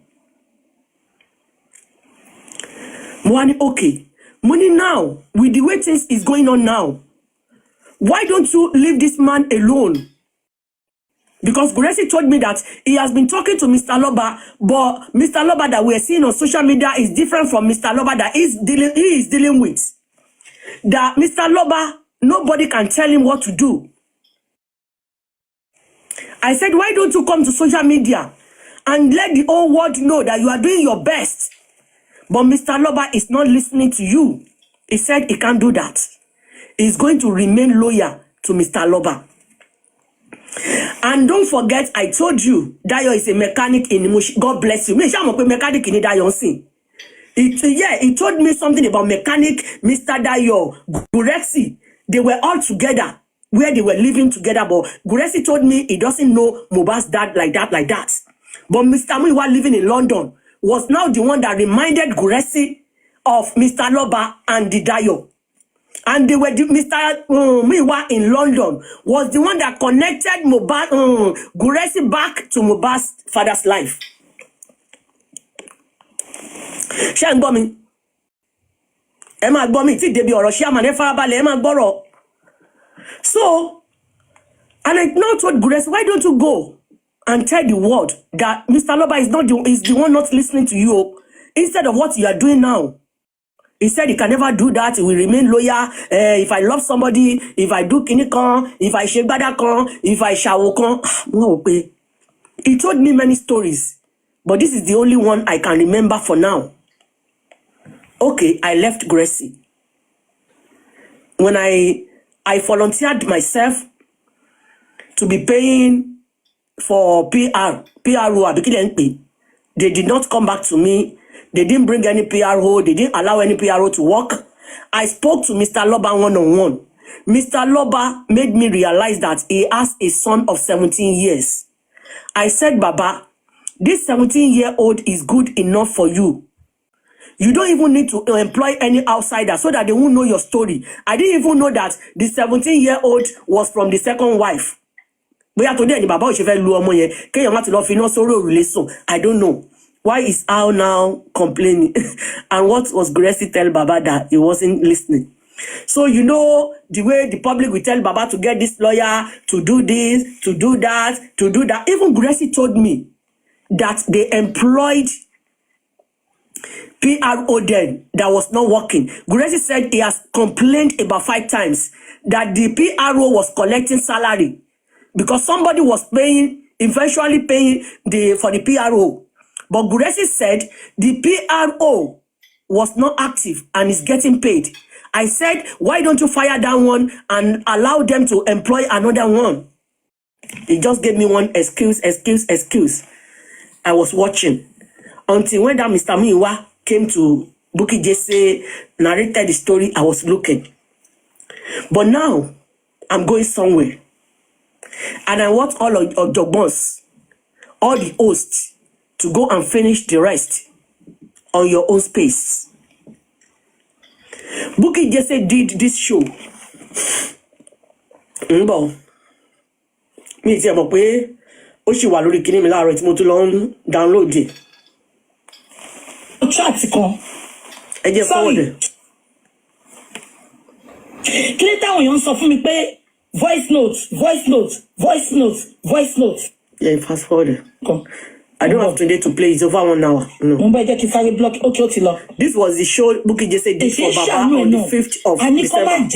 Mwani, okay. Money now, with the way things is going on now, why don't you leave this man alone? Because Guresi told me that he has been talking to Mr. Aloba, but Mr. Aloba that we are seeing on social media is different from Mr. Aloba that he is dealing with. That Mr. Aloba, nobody can tell him what to do. I said, why don't you come to social media and let the whole world know that you are doing your best? But Mr. Aloba is not listening to you. He said he can't do that. He's going to remain loyal to Mr. Aloba. And don't forget, I told you, Dayo is a mechanic in Mushi. God bless you. Me, I'm a mechanic in Dayo. He told me something about mechanic, Mr. Dayo, Guresi. They were all together where they were living together. But Guresi told me he doesn't know Mohbad's dad like that. But Mr. Muiwa living in London was now the one that reminded Guresi of Mr. Loba and the Dayo. And they were Mr. Muiwa in London was the one that connected Guresi back to Mohbad's father's life. Ṣé ń gbọ́ mi? Ẹ máa gbọ́ mi tí débi ọ̀rọ̀ ṣé àmàlẹ́ farabalẹ̀ ẹ máa gbọ́rọ̀. So, and I now told Guresi, why don't you go and tell the world that Mr. Loba is the one not listening to you instead of what you are doing now. He said he can never do that. He will remain loyal. If I love somebody, if I do kinikan, if I shegbadakan, if I shawokan. No, he told me many stories, but this is the only one I can remember for now. Okay, I left Guresi. When I volunteered myself to be paying for PRO, they did not come back to me. They didn't bring any PRO. They didn't allow any PRO to work. I spoke to Mr. Loba one-on-one. Mr. Loba made me realize that he has a son of 17 years. I said, Baba, this 17-year-old is good enough for you. You don't even need to employ any outsider so that they won't know your story. I didn't even know that the 17-year-old was from the second wife. I don't know. Why is Al now complaining? And what was Guresi tell Baba that he wasn't listening? So you know the way the public will tell Baba to get this lawyer, to do this, to do that, to do that. Even Guresi told me that they employed PRO then that was not working. Guresi said he has complained about 5 times that the PRO was collecting salary because somebody was eventually paying for the PRO. But Guresi said the PRO was not active and is getting paid. I said, why don't you fire that one and allow them to employ another one? He just gave me one excuse. I was watching until when that Mr. Muiwa came to Bukky Jesse, narrated the story, I was looking. But now, I'm going somewhere. And I want all of your boss, all the hosts, to go and finish the rest on your own space. Bukky Jesse did this show. Mi ti mọ̀ pé ó ṣì wà lórí kíní mi láàárọ̀ tí mo tún lọ download it. Chat kan. Ẹ jẹ́ forward. Kí ló táwọn èèyàn sọ fún mi pé voice note. Yeah, fast forward. I don't have today to play. It's over 1 hour. No. This was the show Bukky Jesse did for Baba on the 5th of December.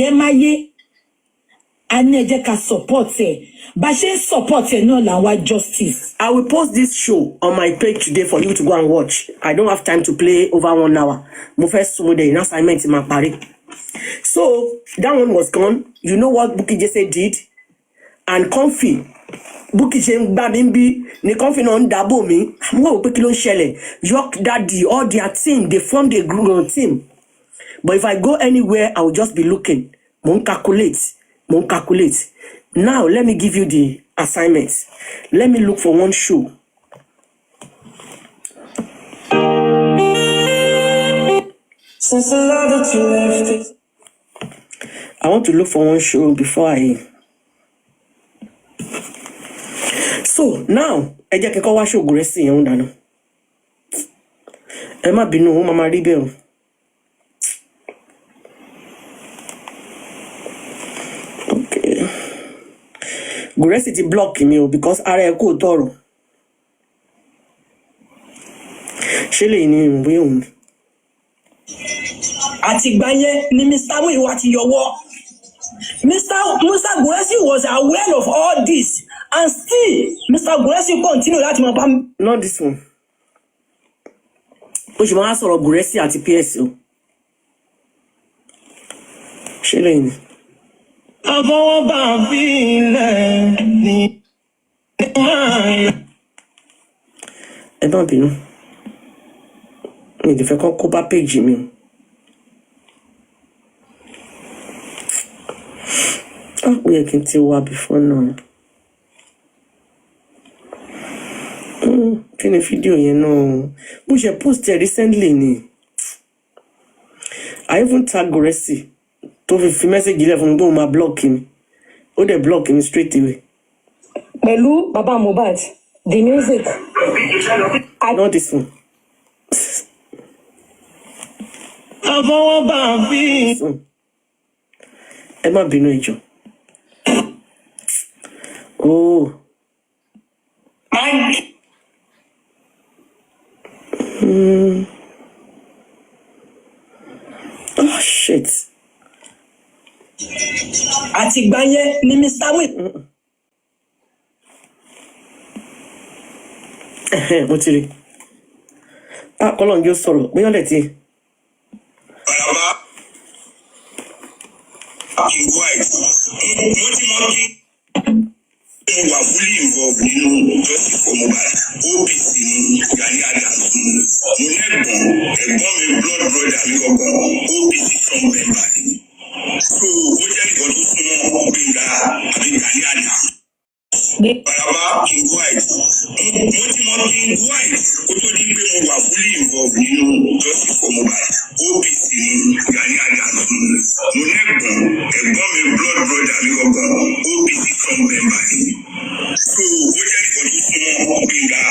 Justice. I will post this show on my page today for you to go and watch. I don't have time to play over 1 hour. Assignment in my party. So that one was gone. You know what Bukky Jesse did? And Comfy. Bukky Jesse Babimbi, ni Comfy non dabo mi. Mo pe kí ló ṣẹlẹ̀. York Daddy, all their team, they formed a group team. But if I go anywhere, I will just be looking. Mon calculate. Now let me give you the assignments. Let me look for one show. Since the love that you left it. I want to look for one show before I. So now, ẹ jẹ́ kí n kọ́ wá show Guresi yẹn dànù. Ẹ má bínú, ó máa rí bẹ́ẹ̀ o. Okay. Guresi ti block mi o because ara ẹ kò tọrọ. Ṣé lè ní ìwé òun? Àtìgbà yẹn ni Mr. Muiwa ti yọwọ́. Mr. Guresi was aware of all this, and still Mr. Guresi continue that. Not this one. Ó ṣe máa sọ̀rọ̀ Guresi àti PS o. Ṣé lè ní? Àfọwọ́ bá fi ilẹ̀ ní. Ẹ bá bínú. Me the fẹ́ kọ́ bá page mi. We can tell what before now. Fini video, you know. Which I posted recently. I even tagged Goresi. To if message 11 go my block him. Or they block him straight away. Pẹ̀lú Baba Mohbad, the music. Not this one. Emma bínú ìjọ. Oh. Oh shit. Àtìgbà yẹn ni Mr. Win. Mo ti rí. Kọ́lọ́n jẹ́ sọ̀rọ̀ bóyá lẹ̀ tí. Were fully involved in justice for Mohbad. OPC ni Gani Adams. Mo lẹ́gbọ̀n mi blood brother mi ọgbọ̀n OPC from Benbadi. So ó jẹ́ nǹkan tó súnmọ́ Gbénga àbí Gani Adams. Bàbá King White. Mo ti mọ King White kó tó di pé mo wà fully involved nínú justice for Mohbad. OPC ni Gani Adams. Mo lẹ́gbọ̀n mi blood brother mi ọgbọ̀n OPC from Benbadi. So ó jẹ́ nǹkan tó súnmọ́ Gbénga.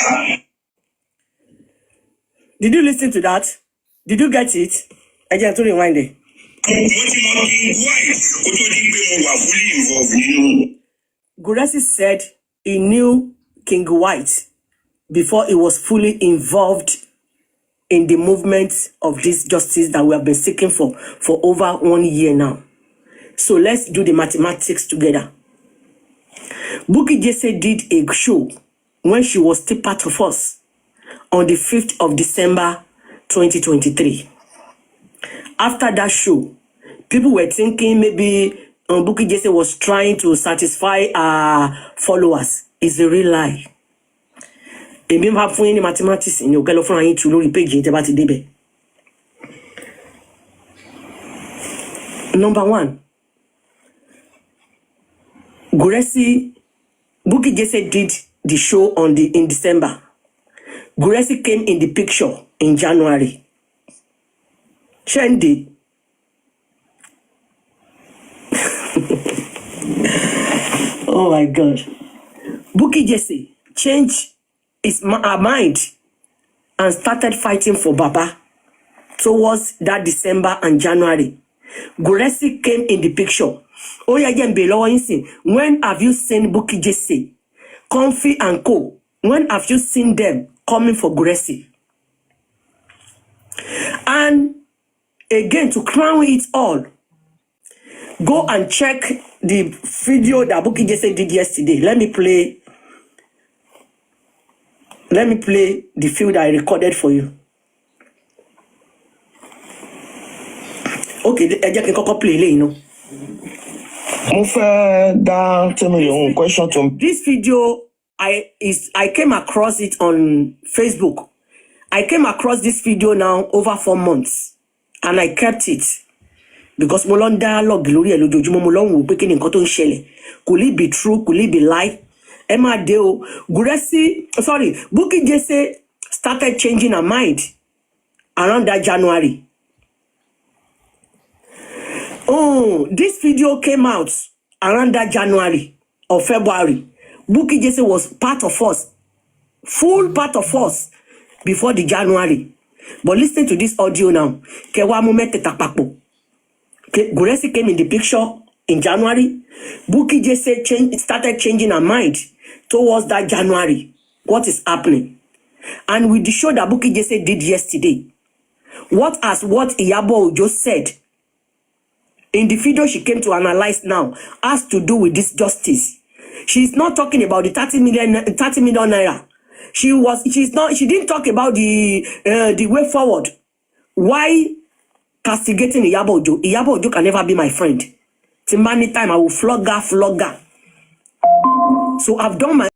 Did you listen to that? Did you get it? I just to rewind it. Goresi said he knew King White before he was fully involved in the movement of this justice that we have been seeking for over 1 year now. So let's do the mathematics together. Bukky Jesse did a show when she was still part of us on the 5th of December 2023. After that show, people were thinking maybe Bukky Jesse was trying to satisfy our followers. It's a real lie. Èmi máa fún yín ní mathematics ní ọ̀gá lọ fún yín tú lórí page yín tẹ́ bá ti débẹ̀. Number 1. Bukky Jesse did the show in December. Goresi came in the picture in January. Chendi. Oh my God. Bukky Jesse changed his mind and started fighting for Baba towards that December and January. Goresi came in the picture. Oh yeah, when have you seen Bukky Jesse, Comfy and Co? When have you seen them coming for Goresi? And again, to crown it all, go and check the video that Bukky Jesse did yesterday. Let me play the film that I recorded for you. Okay, I just can play it, you know. Question to this video, I came across it on Facebook. I came across this video now over 4 months, and I kept it because mo lon dialogue lórí ẹ̀ lójoojúmọ́ mo lon wò pé kíni nǹkan tó ń ṣẹlẹ̀. Could it be true? Could it be lie? Emma Deo, Bukky Jesse started changing her mind around that January. Oh, this video came out around that January or February. Bukky Jesse was part of us, full part of us before the January. But listen to this audio now. Goresi came in the picture in January. Bukky Jesse started changing her mind towards that January. What is happening? And with the show that Bukky Jesse did yesterday, what Iyabo just said in the video she came to analyze now has to do with this justice. She's not talking about the 30 million naira. She didn't talk about the way forward. Why castigating Iyabo Ojo? Iyabo Ojo can never be my friend. Till many time I will flog her. So I've done my